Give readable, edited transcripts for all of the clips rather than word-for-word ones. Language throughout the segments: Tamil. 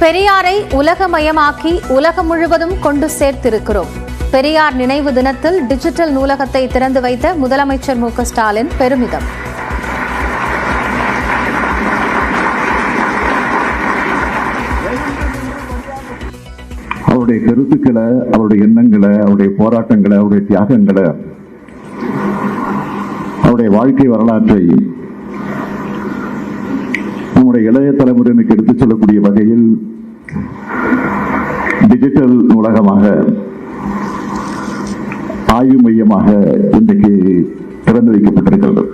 பெரியாரை உலகமயமாக்கி உலகம் முழுவதும் கொண்டு சேர்த்திருக்கிறோம். பெரியார் நினைவு தினத்தில் டிஜிட்டல் நூலகத்தை திறந்து வைத்த முதலமைச்சர் மு க ஸ்டாலின் பெருமிதம். அவருடைய கருத்துக்களை, அவருடைய எண்ணங்களை, அவருடைய போராட்டங்களை, அவருடைய தியாகங்களை, அவருடைய வாழ்க்கை வரலாற்றை நம்முடைய இளைய தலைமுறையினருக்கு எடுத்துச் சொல்லக்கூடிய வகையில் டிஜிட்டல் நூலகமாக, ஆய்வு மையமாக இன்றைக்கு திறந்து வைக்கப்பட்டிருக்கிறது.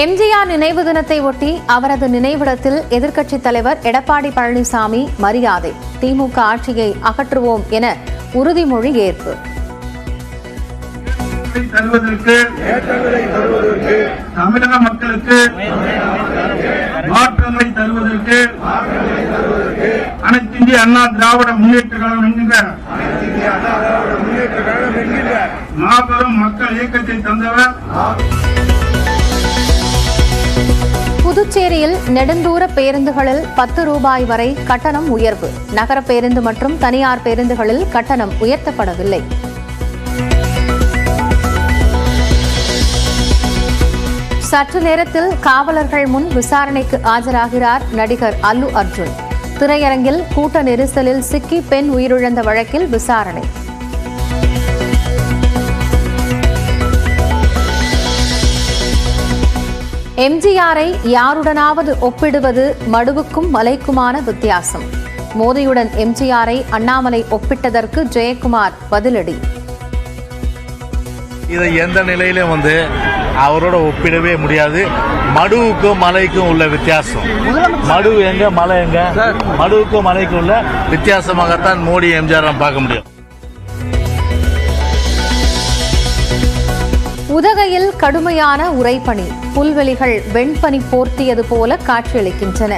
எம்ஜிஆர் நினைவு தினத்தை ஒட்டி அவரது நினைவிடத்தில் எதிர்க்கட்சித் தலைவர் எடப்பாடி பழனிசாமி மரியாதை. திமுக ஆட்சியை அகற்றுவோம் என உறுதிமொழி ஏற்பு. தமிழக மக்களுக்கு மாற்றங்களை தருவதற்கு அனைத்து இந்திய அண்ணா திராவிட முன்னேற்ற கழகம் என்கின்ற மாபெரும் மக்கள் இயக்கத்தை தந்தவர். புதுச்சேரியில் நெடுந்தூர பேருந்துகளில் 10 ரூபாய் வரை கட்டணம் உயர்வு. நகர பேருந்து மற்றும் தனியார் பேருந்துகளில் கட்டணம் உயர்த்தப்படவில்லை. சற்று நேரத்தில் காவலர்கள் முன் விசாரணைக்கு ஆஜராகிறார் நடிகர் அல்லு அர்ஜுன். திரையரங்கில் கூட்ட நெரிசலில் சிக்கி பெண் உயிரிழந்த வழக்கில் விசாரணை. எம்ஜிஆரை யாருடனாவது ஒப்பிடுவது மடுவுக்கும் மலைக்குமான வித்தியாசம். மோடியுடன் எம்ஜிஆரை அண்ணாமலை ஒப்பிட்டதற்கு ஜெயக்குமார் பதிலடி. இதை எந்த நிலையிலும் அவரோட ஒப்பிடவே முடியாது. மடுவுக்கும் மலைக்கும் உள்ள வித்தியாசம். மடு எங்க, மலை எங்க? மடுவுக்கும் மலைக்கும் உள்ள வித்தியாசமாகத்தான் மோடி எம்ஜிஆர் பார்க்க முடியும். உதகையில் கடுமையான உறைபனி. புல்வெளிகள் வெண்பனி போர்த்தியது போல காட்சியளிக்கின்றன.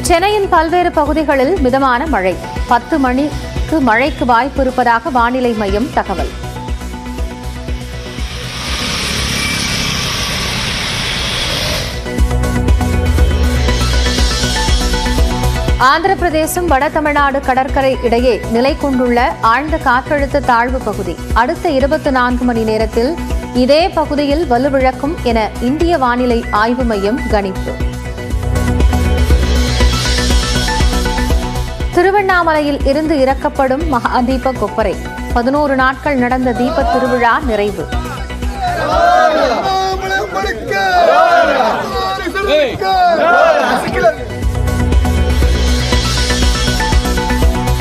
சென்னையின் பல்வேறு பகுதிகளில் மிதமான மழை. 10 மணிக்கு மழைக்கு வாய்ப்பு இருப்பதாக வானிலை மையம் தகவல். ஆந்திர பிரதேசம் வட தமிழ்நாடு கடற்கரை இடையே நிலை கொண்டுள்ள ஆழ்ந்த காற்றழுத்த தாழ்வு பகுதி அடுத்த 24 மணி நேரத்தில் இதே பகுதியில் வலுவிழக்கும் என இந்திய வானிலை ஆய்வு மையம் கணிப்பு. திருவண்ணாமலையில் இருந்து இறக்கப்படும் மகாதீப கொப்பரை. 11 நாட்கள் நடந்த தீப திருவிழா நிறைவு.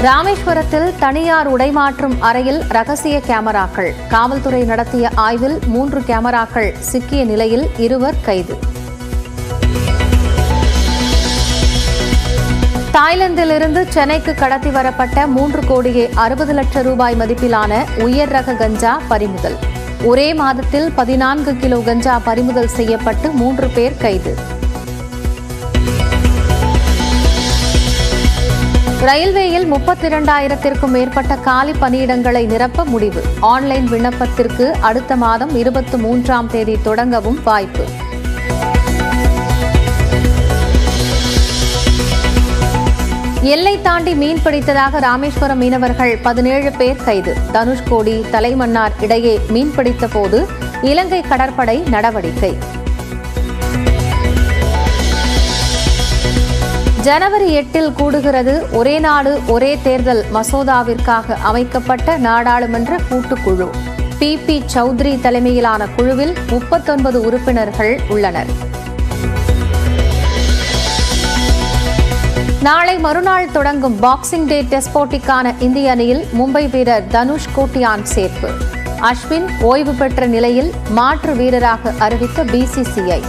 ராமேஸ்வரத்தில் தனியார் உடைமாற்றும் அறையில் ரகசிய கேமராக்கள். காவல்துறை நடத்திய ஆய்வில் 3 கேமராக்கள் சிக்கிய நிலையில் 2 கைது. தாய்லாந்திலிருந்து சென்னைக்கு கடத்தி வரப்பட்ட 3 கோடியே 60 லட்சம் ரூபாய் மதிப்பிலான உயர் ரக கஞ்சா பறிமுதல். ஒரே மாதத்தில் 14 கிலோ கஞ்சா பறிமுதல் செய்யப்பட்டு 3 பேர் கைது. ரயில்வேயில் 32,000க்கும் மேற்பட்ட காலி பணியிடங்களை நிரப்ப முடிவு. ஆன்லைன் விண்ணப்பத்திற்கு அடுத்த மாதம் 23ஆம் தேதி தொடங்கவும் வாய்ப்பு. எல்லை தாண்டி மீன் பிடித்ததாக ராமேஸ்வரம் மீனவர்கள் 17 பேர் கைது. தனுஷ்கோடி தலைமன்னார் இடையே மீன்பிடித்த போது இலங்கை கடற்படை நடவடிக்கை. ஜனவரி 8 கூடுகிறது ஒரே நாடு ஒரே தேர்தல் மசோதாவிற்காக அமைக்கப்பட்ட நாடாளுமன்ற கூட்டுக்குழு. பி சௌத்ரி தலைமையிலான குழுவில் 39 உறுப்பினர்கள் உள்ளனர். நாளை மறுநாள் தொடங்கும் பாக்ஸிங் டே டெஸ்ட் போட்டிக்கான இந்திய அணியில் மும்பை வீரர் தனுஷ் கோட்டியான் சேர்ப்பு. அஸ்வின் ஓய்வு பெற்ற நிலையில் மாற்று வீரராக அறிவித்த பிசிசிஐ.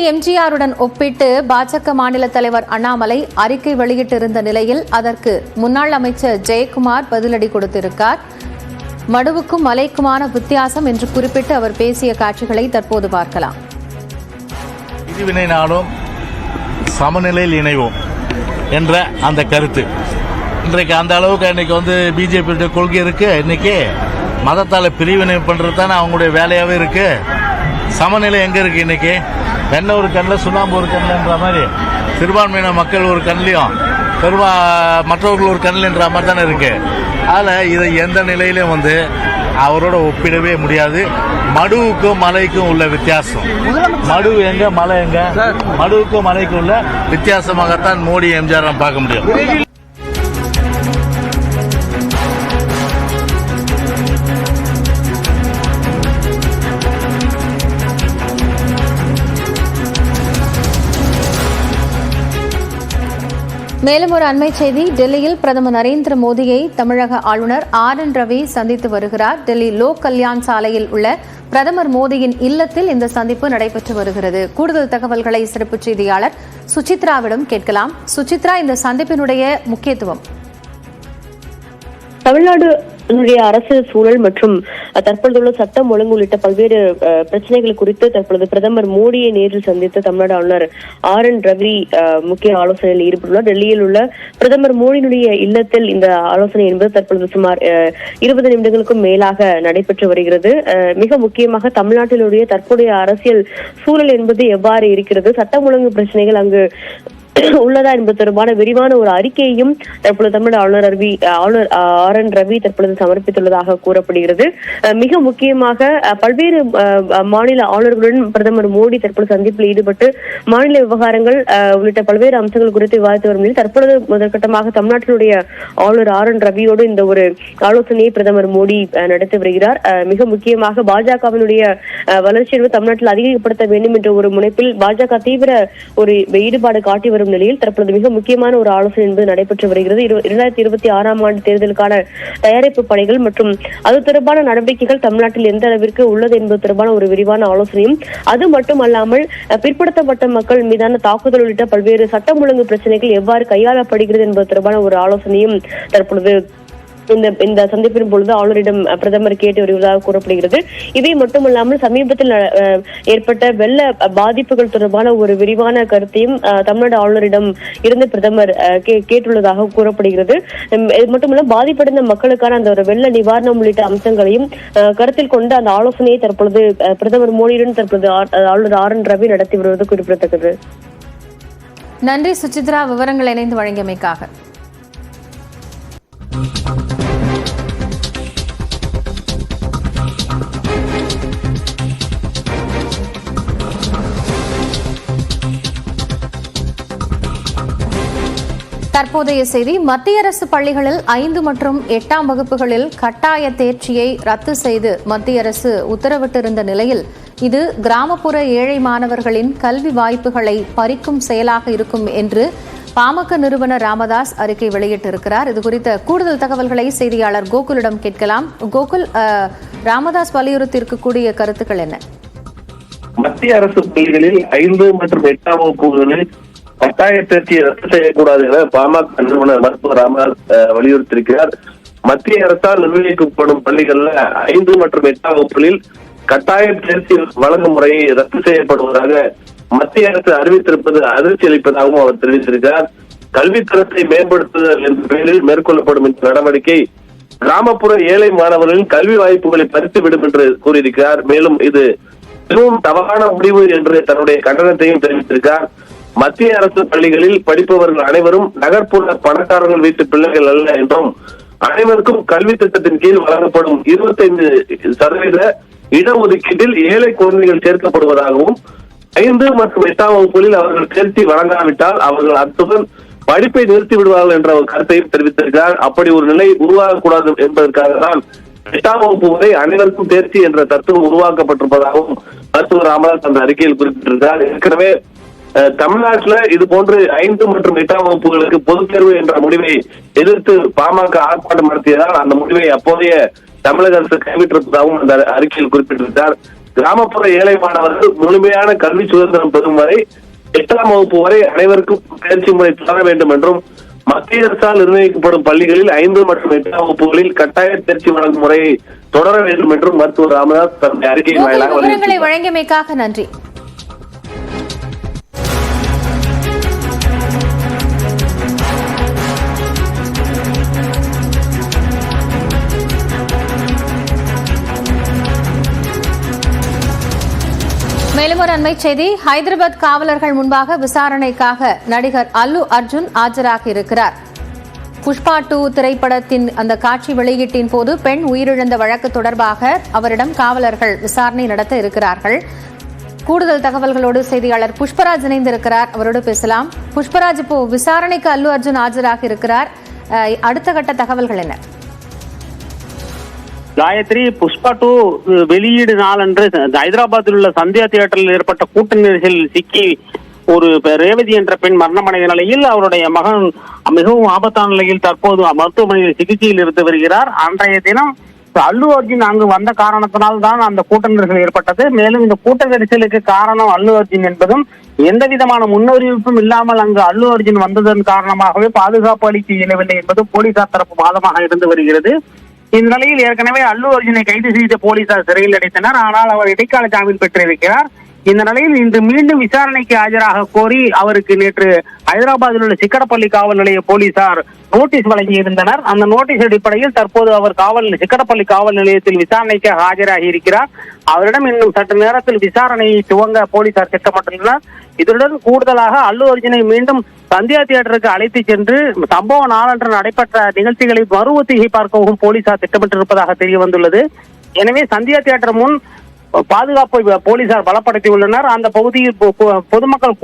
எம்ஜிஆருடன் ஒப்பிட்டு பாஜக மாநில தலைவர் அண்ணாமலை அறிக்கை வெளியிட்டிருந்த நிலையில் அதற்கு முன்னாள் அமைச்சர் ஜெயக்குமார் பதிலடி கொடுத்திருக்கார். மடுவுக்கும் மலைக்குமான வித்தியாசம் என்று குறிப்பிட்டு அவர் பேசிய காட்சிகளை தற்போது பார்க்கலாம். பிரிவினை நாடும் சமநிலையில் இணைவோம் என்ற அந்த கருத்து இன்றைக்கு அந்த அளவுக்கு இன்னைக்கு பிஜேபி கொள்கை இருக்கு. இன்னைக்கு மதத்தால பிரிவினை பண்றது தானே அவங்களுடைய வேலையாவே இருக்கு. சமநிலை எங்க இருக்கு? இன்னைக்கு வெண்ணெய் ஒரு கண்ணில் சுண்ணாம்பு ஒரு கண்ணுன்ற மாதிரி சிறுபான்மையின மக்கள் ஒரு கண்ணிலையும் மற்றவர்கள் ஒரு கண்ணில்ன்ற மாதிரி தானே இருக்கு. அதில் இதை எந்த நிலையிலும் அவரோட ஒப்பிடவே முடியாது. மடுவுக்கும் மலைக்கும் உள்ள வித்தியாசம், மடு எங்க மலை எங்க, மடுவுக்கும் மலைக்கும் உள்ள வித்தியாசமாகத்தான் மோடி எம்ஜிஆர் பார்க்க முடியும். மேலும் ஒரு அண்மை செய்தி. டெல்லியில் பிரதமர் நரேந்திர மோடியை தமிழக ஆளுநர் RN ரவி சந்தித்து வருகிறார். டெல்லி லோக் கல்யாண் சாலையில் உள்ள பிரதமர் மோடியின் இல்லத்தில் இந்த சந்திப்பு நடைபெற்று வருகிறது. கூடுதல் தகவல்களை சிறப்பு செய்தியாளர் சுசித்ராவிடம் கேட்கலாம். சுசித்ரா, இந்த சந்திப்பினுடைய முக்கியத்துவம். தமிழ்நாடு அரசியல் சூழல் மற்றும் தற்பொழுதுள்ள சட்டம் ஒழுங்கு உள்ளிட்ட பல்வேறு பிரச்சனைகள் குறித்து தற்பொழுது பிரதமர் மோடியை நேரில் சந்தித்து தமிழ்நாடு ஆளுநர் RN ரவி முக்கிய ஆலோசனையில் ஈடுபட்டுள்ளார். டெல்லியில் உள்ள பிரதமர் மோடியினுடைய இல்லத்தில் இந்த ஆலோசனை என்பது தற்பொழுது சுமார் 20 நிமிடங்களுக்கும் மேலாக நடைபெற்று வருகிறது. மிக முக்கியமாக தமிழ்நாட்டினுடைய தற்போதைய அரசியல் சூழல் என்பது எவ்வாறு இருக்கிறது, சட்டம் ஒழுங்கு பிரச்சனைகள் அங்கு உள்ளதா என்பது தொடர்பான விரிவான ஒரு அறிக்கையையும் தற்பொழுது தமிழ்நாடு ஆளுநர் RN ரவி தற்பொழுது சமர்ப்பித்துள்ளதாக கூறப்படுகிறது. மிக முக்கியமாக பல்வேறு மாநில ஆளுநர்களுடன் பிரதமர் மோடி தற்பொழுது சந்திப்பில் ஈடுபட்டு மாநில விவகாரங்கள் உள்ளிட்ட பல்வேறு அம்சங்கள் குறித்து விவாதித்து வரும் நிலையில் தற்பொழுது முதற்கட்டமாக தமிழ்நாட்டினுடைய ஆளுநர் RN ரவியோடு இந்த ஒரு ஆலோசனையை பிரதமர் மோடி நடத்தி வருகிறார். மிக முக்கியமாக பாஜகவினுடைய வளர்ச்சியை தமிழ்நாட்டில் அதிகப்படுத்த வேண்டும் என்ற ஒரு முனைப்பில் பாஜக தீவிர ஒரு ஈடுபாடு காட்டி வரும் நிலையில் தற்பொழுது மிக முக்கியமான ஒரு ஆலோசனை என்பது நடைபெற்று வருகிறது. 2026ஆம் ஆண்டு தேர்தலுக்கான தயாரிப்பு பணிகள் மற்றும் அது தொடர்பான நடவடிக்கைகள் தமிழ்நாட்டில் எந்த அளவிற்கு உள்ளது என்பது தொடர்பான ஒரு விரிவான ஆலோசனையும், அது மட்டுமல்லாமல் பிற்படுத்தப்பட்ட மக்கள் மீதான தாக்குதல் உள்ளிட்ட பல்வேறு சட்டம் ஒழுங்கு பிரச்சனைகள் எவ்வாறு கையாளப்படுகிறது என்பது தொடர்பான ஒரு ஆலோசனையும் தற்பொழுது இந்த சந்திப்பின் பொழுது ஆளுநரிடம் பிரதமர் கேட்டு வருவதாக கூறப்படுகிறது. இவை மட்டுமல்லாமல் சமீபத்தில் ஏற்பட்ட வெள்ள பாதிப்புகள் தொடர்பான ஒரு விரிவான கருத்தையும் தமிழ்நாடு ஆளுநரிடம் இருந்து பிரதமர் கேட்டுள்ளதாக கூறப்படுகிறது. இது மட்டுமல்ல, பாதிப்படைந்த மக்களுக்கான அந்த ஒரு வெள்ள நிவாரணம் உள்ளிட்ட அம்சங்களையும் கருத்தில் கொண்டு அந்த ஆலோசனையை தற்பொழுது பிரதமர் மோடியுடன் தற்பொழுது ஆளுநர் RN ரவி நடத்தி வருவது குறிப்பிடத்தக்கது. நன்றி சுசித்ரா, விவரங்கள் இணைந்து வழங்கியமைக்காக. தற்போதைய செய்தி. மத்திய அரசு பள்ளிகளில் 5 மற்றும் 8ஆம் வகுப்புகளில் கட்டாய தேர்ச்சியை ரத்து செய்து மத்திய அரசு உத்தரவிட்டிருந்த நிலையில் இது கிராமப்புற ஏழை மாணவர்களின் கல்வி வாய்ப்புகளை பறிக்கும் செயலாக இருக்கும் என்று பாமக நிறுவனர் ராமதாஸ் அறிக்கை வெளியிட்டிருக்கிறார். இது குறித்த கூடுதல் தகவல்களை செய்தியாளர் கோகுலிடம் கேட்கலாம். கோகுல், ராமதாஸ் வலியுறுத்தி இருக்கக்கூடிய கருத்துக்கள் என்ன? மத்திய அரசு பள்ளிகளில் 5 மற்றும் 8ஆம் வகுப்புகளில் கட்டாய தேர்ச்சியை ரத்து செய்யக்கூடாது என பாமக நிறுவனர் மருத்துவர் ராமதாஸ் வலியுறுத்தியிருக்கிறார். மத்திய அரசால் நிர்வகிக்கப்படும் பள்ளிகள்ல 5 மற்றும் 8ஆம் வகுப்புகளில் கட்டாய தேர்ச்சி வழங்கும் முறையை ரத்து செய்யப்படுவதாக மத்திய அரசு அறிவித்திருப்பது அதிர்ச்சி அளிப்பதாகவும் அவர் தெரிவித்திருக்கிறார். கல்வித்தரத்தை மேம்படுத்துதல் என்ற பெயரில் மேற்கொள்ளப்படும் இந்த நடவடிக்கை கிராமப்புற ஏழை மாணவர்களின் கல்வி வாய்ப்புகளை பறித்துவிடும் என்று கூறியிருக்கிறார். மேலும் இது மிகவும் தவறான முடிவு என்று தன்னுடைய கண்டனத்தையும் தெரிவித்திருக்கிறார். மத்திய அரசு பள்ளிகளில் படிப்பவர்கள் அனைவரும் நகர்ப்புற பணக்காரர்கள் வீட்டு பிள்ளைகள் அல்ல என்றும் அனைவருக்கும் கல்வி திட்டத்தின் கீழ் வழங்கப்படும் 25% இடஒதுக்கீட்டில் ஏழை குழந்தைகள் சேர்க்கப்படுவதாகவும் 5 மற்றும் 8ஆம் வகுப்புகளில் அவர்கள் தேர்ச்சி வழங்காவிட்டால் அவர்கள் அத்துடன் படிப்பை நிறுத்தி விடுவார்கள் என்ற ஒரு கருத்தையும் தெரிவித்திருக்கிறார். அப்படி ஒரு நிலை உருவாகக்கூடாது என்பதற்காக தான் 8ஆம் வகுப்பு வரை அனைவருக்கும் தேர்ச்சி என்ற தத்துவம் உருவாக்கப்பட்டிருப்பதாகவும் மருத்துவர் ராமதாஸ் அந்த அறிக்கையில் குறிப்பிட்டிருக்கிறார். ஏற்கனவே தமிழ்நாட்டில் இது போன்று 5 மற்றும் 8ஆம் வகுப்புகளுக்கு பொதுத் தேர்வு என்ற முடிவை எதிர்த்து பாமக ஆர்ப்பாட்டம் நடத்தியதால் அந்த முடிவை அப்போதைய தமிழக அரசு கைவிட்டிருப்பதாகவும் அந்த அறிக்கையில் குறிப்பிட்டிருக்கிறார். கிராமப்புற ஏழை மாணவர்கள் முழுமையான கல்வி சுதந்திரம் பெறும் வரை 8ஆம் வகுப்பு வரை அனைவருக்கும் தேர்ச்சி முறை தொடர வேண்டும் என்றும் மத்திய அரசால் நிர்ணயிக்கப்படும் பள்ளிகளில் 5 மற்றும் 8ஆம் வகுப்புகளில் கட்டாய தேர்ச்சி வழங்கும் முறையை தொடர வேண்டும் என்றும் மருத்துவர் ராமதாஸ் தன்னுடைய அறிக்கையின் வாயிலாக விவரங்களை வழங்கியமைக்காக நன்றி. மேலும் ஒரு அண்மை செய்தி. ஹைதராபாத் காவலர்கள் முன்பாக விசாரணைக்காக நடிகர் அல்லு அர்ஜுன் ஆஜராகி இருக்கிறார். புஷ்பா 2 திரைப்படத்தின் அந்த காட்சி வெளியீட்டின் போது பெண் உயிரிழந்த வழக்கு தொடர்பாக அவரிடம் காவலர்கள் விசாரணை நடத்த இருக்கிறார்கள். கூடுதல் தகவல்களோடு செய்தியாளர் புஷ்பராஜ் இணைந்திருக்கிறார். அவரோடு பேசலாம். புஷ்பராஜ், இப்போ விசாரணைக்கு அல்லு அர்ஜுன் ஆஜராகி இருக்கிறார். அடுத்த கட்ட தகவல்கள் என்ன? காயத்ரி, புஷ்பா 2 வெளியீடு நாளன்று ஹைதராபாத்தில் உள்ள சந்தியா தியேட்டரில் ஏற்பட்ட கூட்ட நெரிசலில் சிக்கி ஒரு ரேவதி என்ற பெண் மரணமடைந்த நிலையில் அவருடைய மகன் மிகவும் ஆபத்தான நிலையில் தற்போது மருத்துவமனையில் சிகிச்சையில் இருந்து வருகிறார். அன்றைய தினம் அல்லு அர்ஜுன் அங்கு வந்த காரணத்தினால் தான் அந்த கூட்ட நெரிசல் ஏற்பட்டது. மேலும் இந்த கூட்ட நெரிசலுக்கு காரணம் அல்லு அர்ஜுன் என்பதும் எந்த விதமான முன்னறிவிப்பும் இல்லாமல் அங்கு அல்லு அர்ஜுன் வந்ததன் காரணமாகவே பாதுகாப்பு அளிக்க இயலவில்லை என்பதும் போலீசார் தரப்பு வாதமாக இருந்து வருகிறது. இந்த நிலையில் ஏற்கனவே அல்லு அர்ஜுனை கைது செய்த போலீசார் சிறையில் அடைத்தனர். ஆனால் அவர் இடைக்கால ஜாமீன் பெற்றிருக்கிறார். இந்த நிலையில் இன்று மீண்டும் விசாரணைக்கு ஆஜராக கோரி அவருக்கு நேற்று ஹைதராபாத்தில் உள்ள சிக்கடப்பள்ளி காவல் நிலைய போலீசார் நோட்டீஸ் வழங்கியிருந்தனர். அந்த நோட்டீஸ் அடிப்படையில் தற்போது அவர் சிக்கடப்பள்ளி காவல் நிலையத்தில் விசாரணைக்கு ஆஜராகி இருக்கிறார். அவரிடம் இன்னும் சற்று நேரத்தில் விசாரணையை துவங்க போலீசார் திட்டமிட்டுள்ளனர். இதனுடன் கூடுதலாக அல்லு அர்ஜுனை மீண்டும் சந்தியா தியேட்டருக்கு அழைத்து சென்று சம்பவ நாளன்று நடைபெற்ற நிகழ்ச்சிகளை மறு ஒத்திகை பார்க்கவும் போலீசார் திட்டமிட்டிருப்பதாக தெரிய வந்துள்ளது. எனவே சந்தியா தியேட்டர் முன் பாதுகாப்பை போலீசார் பலப்படுத்தியுள்ளனர். அந்த பகுதியில் பொதுமக்கள்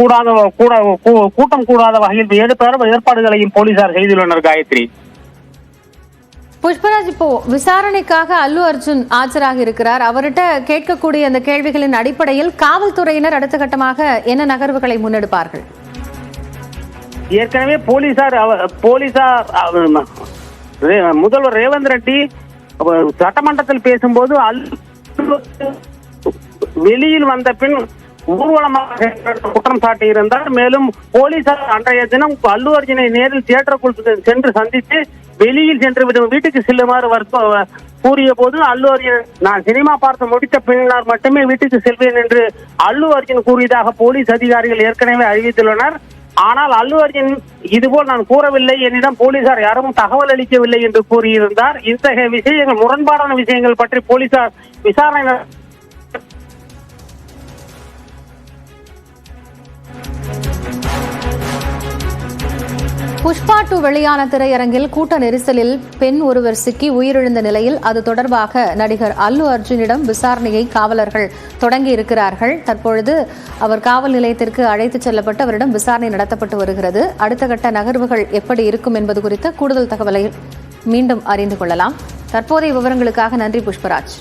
கூட்டம் கூடாத வகையில் ஏற்பாடுகளையும் போலீசார் செய்துள்ளனர். காயத்ரி, புஷ்பராஜ், இப்போ விசாரணைக்காக அல்லு அர்ஜுன் ஆஜராகி இருக்கிறார். அவர்கிட்ட கேட்கக்கூடிய அந்த கேள்விகளின் அடிப்படையில் காவல்துறையினர் அடுத்த கட்டமாக என்ன நகர்வுகளை முன்னெடுப்பார்கள்? ஏற்கனவே போலீசார் முதல்வர் ரேவந்த் ரெட்டி சட்டமன்றத்தில் பேசும்போது வெளியில் வந்த பின் ஊர்வலமாக குற்றம் சாட்டியிருந்தார். மேலும் போலீசார் அன்றைய தினம் அல்லு அர்ஜுனை நேரில் தியேட்டருக்குள் சென்று சந்தித்து வெளியில் சென்று வீட்டுக்கு செல்லுமாறு கூறிய போது அல்லு அர்ஜுன் நான் சினிமா பார்த்து முடித்த பின்னர் மட்டுமே வீட்டுக்கு செல்வேன் என்று அல்லு அர்ஜுன் கூறியதாக போலீஸ் அதிகாரிகள் ஏற்கனவே அறிவித்துள்ளனர். ஆனால் அல்லு அர்ஜுன் இதுபோல் நான் கூறவில்லை, என்னிடம் போலீசார் யாரும் தகவல் அளிக்கவில்லை என்று கூறியிருந்தார். இத்தகைய விஷயங்கள் முரண்பாடான விஷயங்கள் பற்றி போலீசார் விசாரணை புஷ்பா 2 வெளியான திரையரங்கில் கூட்ட நெரிசலில் பெண் ஒருவர் சிக்கி உயிரிழந்த நிலையில் அது தொடர்பாக நடிகர் அல்லு அர்ஜுனிடம் விசாரணையை காவலர்கள் தொடங்கி இருக்கிறார்கள். தற்பொழுது அவர் காவல் நிலையத்திற்கு அழைத்துச் செல்லப்பட்டு அவரிடம் விசாரணை நடத்தப்பட்டு வருகிறது. அடுத்த கட்ட நகர்வுகள் எப்படி இருக்கும் என்பது குறித்த கூடுதல் தகவலை மீண்டும் அறிந்து கொள்ளலாம். தற்போதைய விவரங்களுக்காக நன்றி புஷ்பராஜ்.